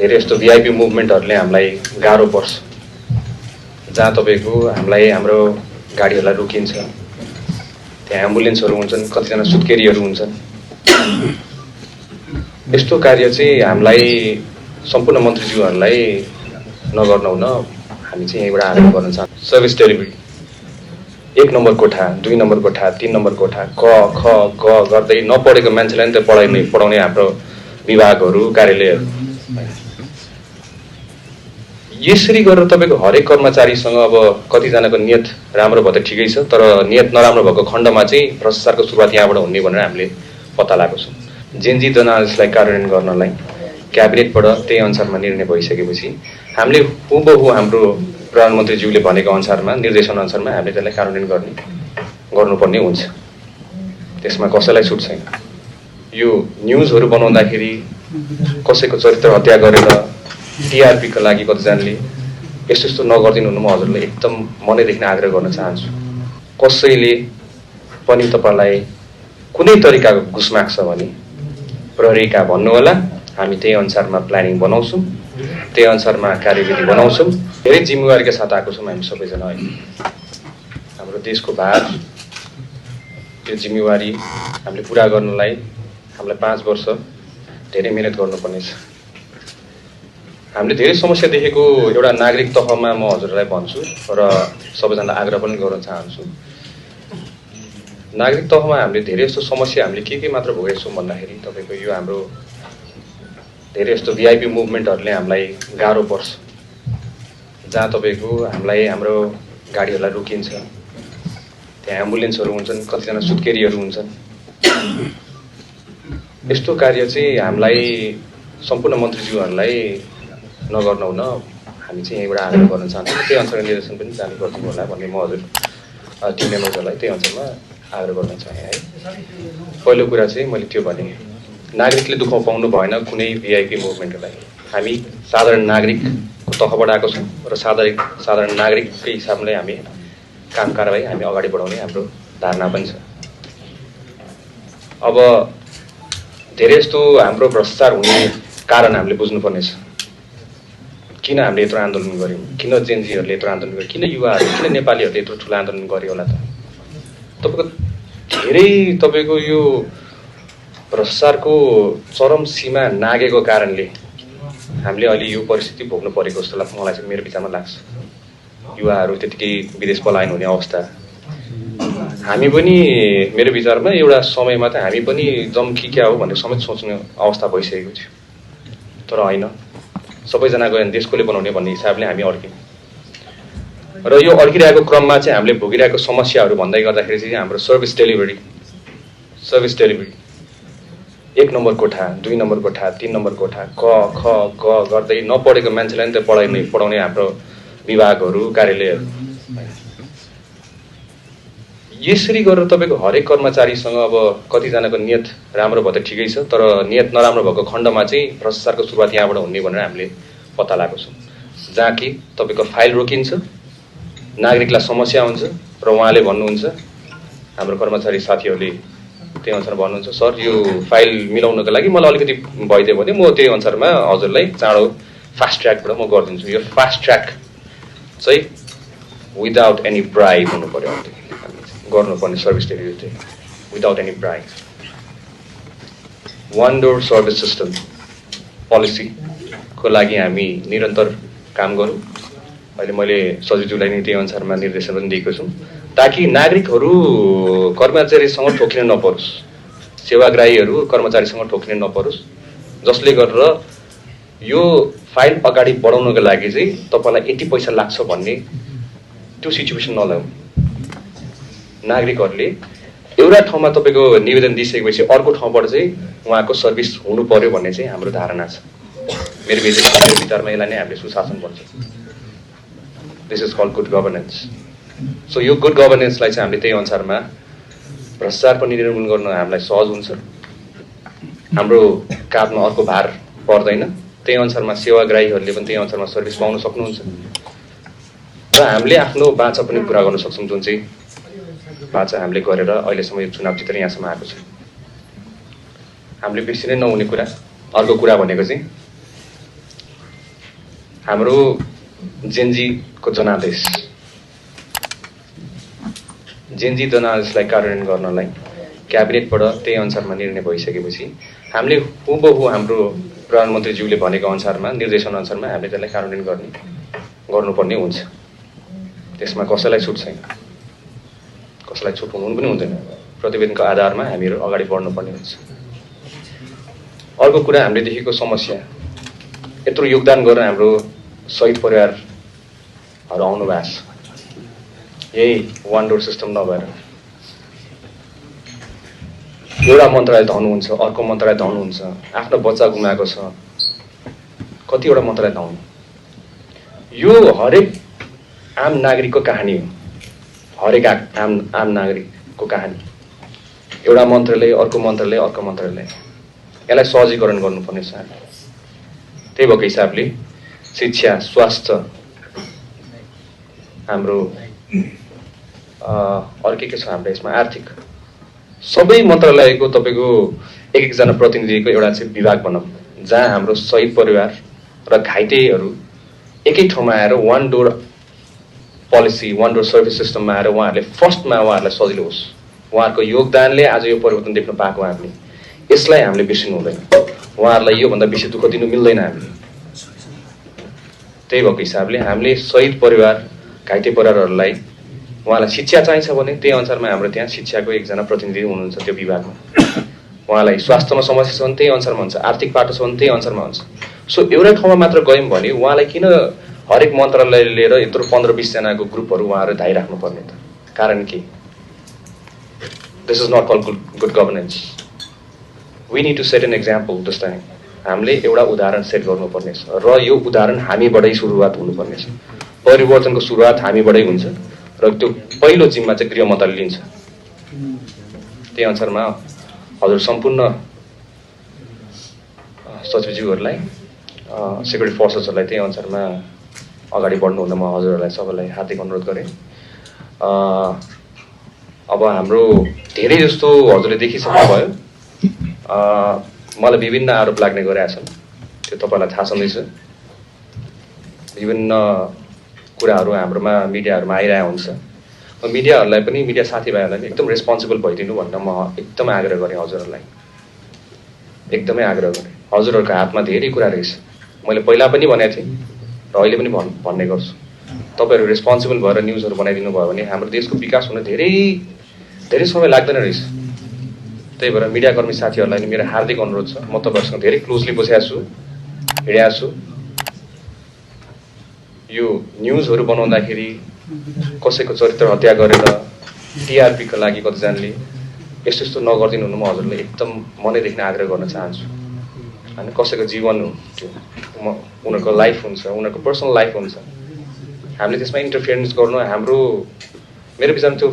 धेरै यस्तो भिआइपी मुभमेन्टहरूले हामीलाई गाह्रो पर्छ, जहाँ तपाईँको हामीलाई हाम्रो गाडीहरूलाई रोकिन्छ, त्यहाँ एम्बुलेन्सहरू हुन्छन्, कतिजना सुत्केरीहरू हुन्छन्। यस्तो कार्य चाहिँ हामीलाई सम्पूर्ण मन्त्रीज्यूहरूलाई नगर्न हुन हामी चाहिँ यहीँबाट आग्रह गर्न चाहन्छौँ। सर्भिस डेलिभरी 1 नम्बर कोठा, 2 नम्बर कोठा, 3 नम्बर कोठा, क ख ग गर्दै नपढेको मान्छेलाई नि त पढाउने हाम्रो विभागहरू, कार्यालयहरू। यसरी गरेर तपाईँको हरेक कर्मचारीसँग अब कतिजनाको नियत राम्रो भयो त ठिकै छ, तर नियत नराम्रो भएको खण्डमा चाहिँ भ्रष्टाचारको सुरुवात यहाँबाट हुने भनेर हामीले पत्ता लगाएको छौँ। जेनजी जनादेशलाई कार्यान्वयन गर्नलाई क्याबिनेटबाट त्यही अनुसारमा निर्णय भइसकेपछि हामीले हुबहु हाम्रो प्रधानमन्त्रीज्यूले भनेको अनुसारमा, निर्देशन अनुसारमा हामीले त्यसलाई कार्यान्वयन गर्नुपर्ने हुन्छ। त्यसमा कसैलाई छुट छैन। यो न्युजहरू बनाउँदाखेरि कसैको चरित्र हत्या गरेर टिआरपीका लागि कतिजनाले यस्तो नगरिदिनु हुनु, म हजुरलाई एकदम मनैदेखि आग्रह गर्न चाहन्छु। कसैले पनि तपाईँलाई कुनै तरिकाको घुस माग्छ भने प्रहरीका भन्नुहोला, हामी त्यही अनुसारमा प्लानिङ बनाउँछौँ, त्यही अनुसारमा कार्यविधि बनाउँछौँ। धेरै जिम्मेवारीका साथ आएको छौँ हामी सबैजना। अहिले हाम्रो देशको भार, त्यो जिम्मेवारी हामीले पुरा गर्नलाई हामीलाई 5 वर्ष धेरै मिहिनेत गर्नुपर्नेछ। हामीले धेरै समस्या देखेको एउटा नागरिक तहमा म हजुरलाई भन्छु र सबैजनालाई आग्रह पनि गर्न चाहन्छु। नागरिक तहमा हामीले धेरै यस्तो समस्या हामीले के मात्र भोगेको छौँ भन्दाखेरि तपाईँको यो हाम्रो धेरै यस्तो भिआइपी मुभमेन्टहरूले हामीलाई गाह्रो पर्छ, जहाँ तपाईँको हामीलाई हाम्रो गाडीहरूलाई रोकिन्छ, त्यहाँ एम्बुलेन्सहरू हुन्छन्, कतिजना सुत्केरीहरू हुन्छन्। यस्तो कार्य चाहिँ हामीलाई सम्पूर्ण मन्त्रीज्यूहरूलाई नगर्न हुन हामी चाहिँ यहीँबाट आग्रह गर्न चाहन्छौँ। त्यही अनुसार निर्देशन पनि जारी गरिदिनु होला भन्ने म हजुर टिम मेम्बर्सहरूलाई त्यही अनुसारमा आग्रह गर्न चाहेँ है। पहिलो कुरा चाहिँ मैले त्यो भने, नागरिकले दुःख पाउनु भएन कुनै भिआइपी मुभमेन्टलाई। हामी साधारण नागरिकको तहबाट आएको छौँ र साधारण नागरिककै हिसाबले हामी काम कारबाही हामी अगाडि बढाउने हाम्रो धारणा पनि छ। अब धेरै यस्तो हाम्रो भ्रष्टाचार हुने कारण हामीले बुझ्नुपर्नेछ। किन हामीले यत्रो आन्दोलन गऱ्यौँ, किन जेनजीहरूले यत्रो आन्दोलन गर्यो, किन युवाहरू, किन नेपालीहरूले यत्रो ठुलो आन्दोलन गर्यो होला त? तपाईँको यो भ्रष्टाचारको चरम सीमा नागेको कारणले हामीले अहिले यो परिस्थिति भोग्नु परेको जस्तो लाग्छ, मलाई चाहिँ मेरो विचारमा लाग्छ। युवाहरू त्यतिकै विदेश पलायन हुने अवस्था, हामी पनि मेरो विचारमा एउटा समयमा त हामी पनि जम्की क्या हो भन्ने समेत सोच्ने अवस्था भइसकेको थियो। तर होइन, सबैजना गयो भने देशकोले बनाउने भन्ने हिसाबले हामी अड्क्यौँ र यो अड्किरहेको क्रममा चाहिँ हामीले भोगिरहेको समस्याहरू भन्दै गर्दाखेरि चाहिँ हाम्रो सर्भिस डेलिभरी 1 नम्बर कोठा, 2 नम्बर कोठा, 3 नम्बर कोठा, क ख ग गर्दै नपढेको मान्छेलाई नि त पढाउने हाम्रो विभागहरू, कार्यालयहरू। यसरी गरेर तपाईँको हरेक कर्मचारीसँग अब कतिजनाको नियत राम्रो भयो त ठिकै छ, तर नियत नराम्रो भएको खण्डमा चाहिँ भ्रष्टाचारको सुरुवात यहाँबाट हुने भनेर हामीले पत्ता लगाएको छौँ। जहाँ कि तपाईँको फाइल रोकिन्छ, नागरिकलाई समस्या हुन्छ र उहाँले भन्नुहुन्छ, हाम्रो कर्मचारी साथीहरूले त्यही अनुसार भन्नुहुन्छ, सर यो फाइल मिलाउनको लागि मलाई अलिकति भइदियो भने म त्यही अनुसारमा हजुरलाई चाँडो फास्ट ट्र्याकबाट म गरिदिन्छु। यो फास्ट ट्र्याक चाहिँ विदाउट एनी ब्राइब हुनु पर्यो, गर्नुपर्ने सर्भिस डेलिभरी चाहिँ without any bribe. 1 door service system पोलिसीको लागि हामी निरन्तर काम गरौँ। अहिले मैले सचिवज्यूलाई नि त्यही अनुसारमा निर्देशन पनि दिएको छु, ताकि नागरिकहरू कर्मचारीसँग ठोकिन नपरोस्, सेवाग्राहीहरू कर्मचारीसँग ठोकिन नपरोस्, जसले गरेर यो फाइल अगाडि बढाउनको लागि चाहिँ तपाईँलाई यति पैसा लाग्छ भन्ने त्यो सिचुएसन नल्याऊ। नागरिकहरूले एउटा ठाउँमा तपाईँको निवेदन दिइसकेपछि अर्को ठाउँबाट चाहिँ उहाँको सर्भिस हुनु पर्यो भन्ने चाहिँ हाम्रो धारणा छ। मेरो विचारमा यसलाई नै हामीले सुशासन भन्छ। This is called good governance. So यो गुड गभर्नेन्सलाई चाहिँ हामीले त्यही अनुसारमा भ्रष्टाचार पनि निर्मूलन गर्न हामीलाई सहज हुन्छ, हाम्रो काँधमा अर्को भार पर्दैन। त्यही अनुसारमा सेवाग्राहीहरूले पनि त्यही अनुसारमा सर्भिस पाउन सक्नुहुन्छ र हामीले आफ्नो बाचा पनि पुरा गर्न सक्छौँ, जुन चाहिँ बाचा हामीले गरेर अहिलेसम्म यो चुनाव जितेर यहाँसम्म आएको छ। हामीले बिर्सिनै नहुने कुरा अर्को कुरा भनेको चाहिँ हाम्रो जेनजीको जनादेश कार्यान्वयन गर्नलाई क्याबिनेटबाट त्यही अनुसारमा निर्णय भइसकेपछि हामीले हुबहु हाम्रो प्रधानमन्त्रीज्यूले भनेको अनुसारमा निर्देशन अनुसारमा हामीले त्यसलाई कार्यान्वयन गर्नुपर्ने हुन्छ। त्यसमा कसैलाई छुट छैन, कसैलाई छुट हुनु पनि हुँदैन। प्रतिवेदनको आधारमा हामीहरू अगाडि बढ्नुपर्ने हुन्छ। अर्को कुरा हामीले देखेको समस्या, यत्रो योगदान गरेर हाम्रो शहीद परिवारहरू आउनु भएको छ, यही वान डोर सिस्टम नभएर एउटा मन्त्रालय धाउनुहुन्छ, अर्को मन्त्रालय धाउनुहुन्छ, आफ्नो बच्चा गुमाएको छ, कतिवटा मन्त्रालय धाउनु। यो हरेक आम नागरिकको कहानी हो, हरेक आम नागरिकको कहानी। एउटा मन्त्रालय अर्को मन्त्रालय अर्को मन्त्रालय, यसलाई सहजीकरण गर्नुपर्ने छ। त्यही भएको हिसाबले शिक्षा, स्वास्थ्य, हाम्रो अरू के छ हाम्रो यसमा आर्थिक, सबै मन्त्रालयको तपाईँको एक एकजना प्रतिनिधिको एउटा चाहिँ विभाग बनाऊ, जहाँ हाम्रो शहीद परिवार र घाइतेहरू एकै ठाउँमा आएर one door policy, one door service सिस्टममा आएर उहाँहरूले फर्स्टमा उहाँहरूलाई सजिलो होस्। उहाँहरूको योगदानले आज यो परिवर्तन देख्न पाएको हामीले, यसलाई हामीले बिर्सिनु हुँदैन। उहाँहरूलाई योभन्दा बेसी दुःख दिनु मिल्दैन हामीले। त्यही भएको हिसाबले हामीले शहीद परिवार, घाइते परिवारहरूलाई उहाँलाई शिक्षा चाहिन्छ भने त्यही अनुसारमा हाम्रो त्यहाँ शिक्षाको एकजना प्रतिनिधि हुनुहुन्छ त्यो विभागमा। उहाँलाई स्वास्थ्यमा समस्या छ भने त्यही अनुसारमा हुन्छ, आर्थिक बाटो छ भने त्यही अनुसारमा हुन्छ। सो एउटै ठाउँमा मात्र गयौँ भने उहाँलाई किन हरेक मन्त्रालय लिएर यत्रो 15-20 जनाको ग्रुपहरू उहाँहरू धाइराख्नु पर्ने त? कारण के? This is not call good governance. We need to set an example this time. हामीले एउटा उदाहरण सेट गर्नुपर्नेछ र यो उदाहरण हामीबाटै सुरुवात हुनुपर्नेछ। परिवर्तनको सुरुवात हामीबाटै हुन्छ र त्यो पहिलो जिम्मा चाहिँ गृह मन्त्रालयले लिन्छ। त्यही अनुसारमा हजुर सम्पूर्ण सचिवज्यूहरूलाई, सेक्युरिटी फोर्सेसहरूलाई त्यही अनुसारमा अगाडि बढ्नु हुँदा म हजुरहरूलाई सबैलाई हार्दिक अनुरोध गरेँ। अब हाम्रो धेरै जस्तो हजुरले देखिसक्नुभयो, मलाई विभिन्न आरोप लाग्ने गरिरहेछन्, त्यो तपाईँलाई थाहा छँदैछ। विभिन्न कुराहरू हाम्रोमा मिडियाहरूमा आइरहेको हुन्छ। मिडियाहरूलाई पनि, मिडिया साथीभाइहरूलाई पनि एकदम रेस्पोन्सिबल भइदिनु भनेर म एकदमै आग्रह गरेँ हजुरहरूलाई, एकदमै आग्रह गरेँ। हजुरहरूको हातमा धेरै कुरा रहेछ, मैले पहिला पनि भनेको थिएँ र अहिले पनि भन्ने गर्छु। तपाईँहरू रेस्पोन्सिबल भएर न्युजहरू बनाइदिनु भयो भने हाम्रो देशको विकास हुन धेरै समय लाग्दैन रहेछ। त्यही भएर मिडियाकर्मी साथीहरूलाई मेरो हार्दिक अनुरोध छ, म तपाईँहरूसँग धेरै क्लोजली बसेको छु, हिँडेको छु। यो न्युजहरू बनाउँदाखेरि कसैको चरित्र हत्या गरेर टिआरपीको लागि कतिजनाले यस्तो यस्तो नगरिदिनु हुनु, म हजुरलाई एकदम मनैदेखि आग्रह गर्न चाहन्छु। होइन, कसैको जीवन हो त्यो, उनीहरूको लाइफ हुन्छ, उनीहरूको पर्सनल लाइफ हुन्छ। हामीले त्यसमा इन्टरफियरेन्स गर्नु मेरो विचारमा त्यो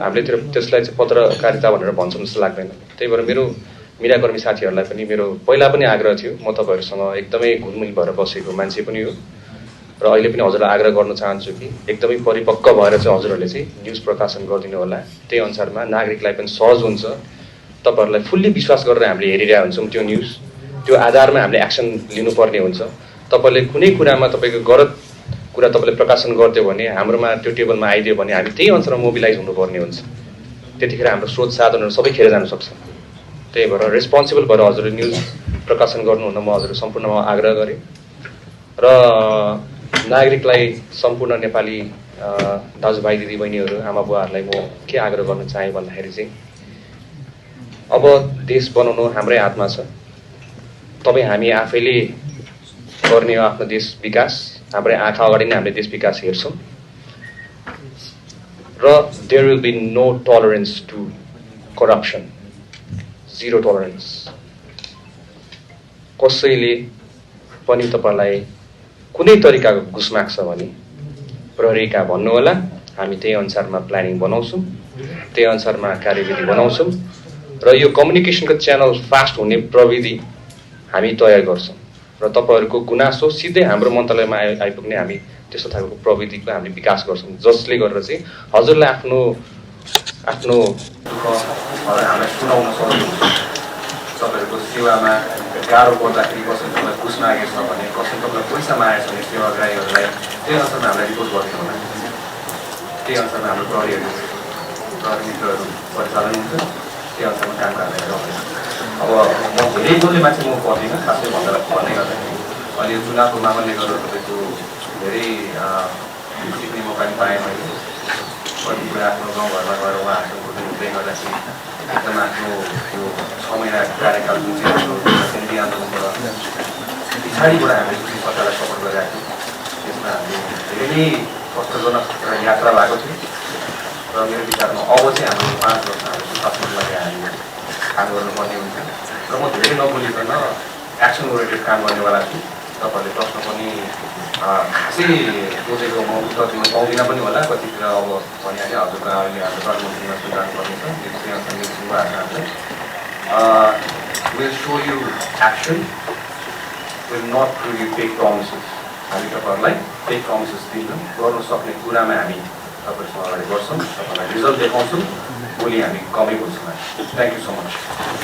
हामीले त्यसलाई चाहिँ पत्रकारिता भनेर भन्छौँ जस्तो लाग्दैन। त्यही भएर मेरो मिडियाकर्मी साथीहरूलाई पनि मेरो पहिला पनि आग्रह थियो, म तपाईँहरूसँग एकदमै घुलमिल भएर बसेको मान्छे पनि हो र अहिले पनि हजुरलाई आग्रह गर्न चाहन्छु कि एकदमै परिपक्व भएर चाहिँ हजुरहरूले चाहिँ न्युज प्रकाशन गरिदिनु होला। त्यही अनुसारमा नागरिकलाई पनि सहज हुन्छ। तपाईँहरूलाई फुल्ली विश्वास गरेर हामीले हेरिरहेको हुन्छौँ त्यो न्युज, त्यो आधारमा हामीले एक्सन लिनुपर्ने हुन्छ। तपाईँले कुनै कुरामा तपाईँको गलत कुरा तपाईँले प्रकाशन गरिदियो भने, हाम्रोमा त्यो टेबलमा आइदियो भने हामी त्यही अनुसारमा मोबिलाइज हुनुपर्ने हुन्छ। त्यतिखेर हाम्रो स्रोत साधनहरू सबै खेर जान सक्छ। त्यही भएर रेस्पोन्सिबल भएर हजुरले न्युज प्रकाशन गर्नुहुन म हजुर सम्पूर्णमा आग्रह गरेँ र नागरिकलाई, सम्पूर्ण नेपाली दाजुभाइ दिदीबहिनीहरू, आमा बुवाहरूलाई म के आग्रह गर्न चाहेँ भन्दाखेरि चाहिँ अब देश बनाउनु हाम्रै हातमा छ। तपाईँ हामी आफैले गर्ने हो आफ्नो देश विकास। हाम्रै आँखा अगाडि नै हामीले देश विकास हेर्छौँ र there will be no tolerance to corruption, zero tolerance. कसैले पनि तपाईँलाई कुनै तरिकाको घुस माग्छ भने प्रहरीका भन्नुहोला, हामी त्यही अनुसारमा प्लानिङ बनाउँछौँ, त्यही अनुसारमा कार्यविधि बनाउँछौँ र यो कम्युनिकेसनको च्यानल फास्ट हुने प्रविधि हामी तयार गर्छौँ र तपाईँहरूको गुनासो सिधै हाम्रो मन्त्रालयमा आइपुग्ने हामी त्यस्तो खालको प्रविधिको हामीले विकास गर्छौँ, जसले गरेर चाहिँ हजुरलाई आफ्नो हामीलाई सुनाउन सक्नुहुन्छ। तपाईँहरूको सेवामा गाह्रो पर्दाखेरि कसैले घुस मागेछ भने, कसैले तपाईँलाई पैसा मागेको छ भने सेवाग्राहीहरूलाई त्यही अनुसारमा हामीलाई रिपोर्ट गरिदिनु होला। त्यही अनुसारमा हाम्रो प्रहरी मित्रहरू परिचालन हुन्छ, त्यही अनुसारमा काम कारवाही गर्दैन। अब म धेरै बोल्ने मान्छे म पर्दिनँ, खासै भन्दै गर्दाखेरि अहिले चुनावको माहौलले गर्दा तपाईँको धेरै सिक्ने मौका पनि पाएँ मैले। कति कुरा आफ्नो गाउँघरमा गएर उहाँहरूसँग हुँदै गर्दाखेरि एकदम आफ्नो यो 6 महिना कार्यकाल जुन चाहिँ हाम्रो केन्द्रीय आन्दोलनबाट पछाडिबाट हामीले सरकारलाई सपोर्ट गरिरहेको थियौँ, त्यसमा हामीले धेरै कष्टजनक एउटा यात्रा भएको थियो र मेरो विचारमा अब चाहिँ हाम्रो 5 वर्ष हाम्रो सुशासनको लागि हामीले काम गर्नुपर्ने हुन्छ र म धेरै नबोलिकन एक्सन ओरिएन्टेड काम गर्नेवाला छु। तपाईँहरूले प्रश्न पनि खासै सोचेको म उत्तर दिन पाउँदिनँ पनि होला, कतितिर अब भनिहाल्यो हजुरको अहिले हाम्रो प्रधानमन्त्रीमा सुनिराख्नुपर्ने छ, त्यो हामीलाई will show you action, will not give you fake promises. हामी तपाईँहरूलाई फेक प्रमिसेस दिन्छौँ, गर्न सक्ने कुरामा हामी तपाईँहरूसँग अगाडि बढ्छौँ, तपाईँलाई रिजल्ट देखाउँछौँ, भोलि हामी कमै बोल्छौँ। Thank you so much.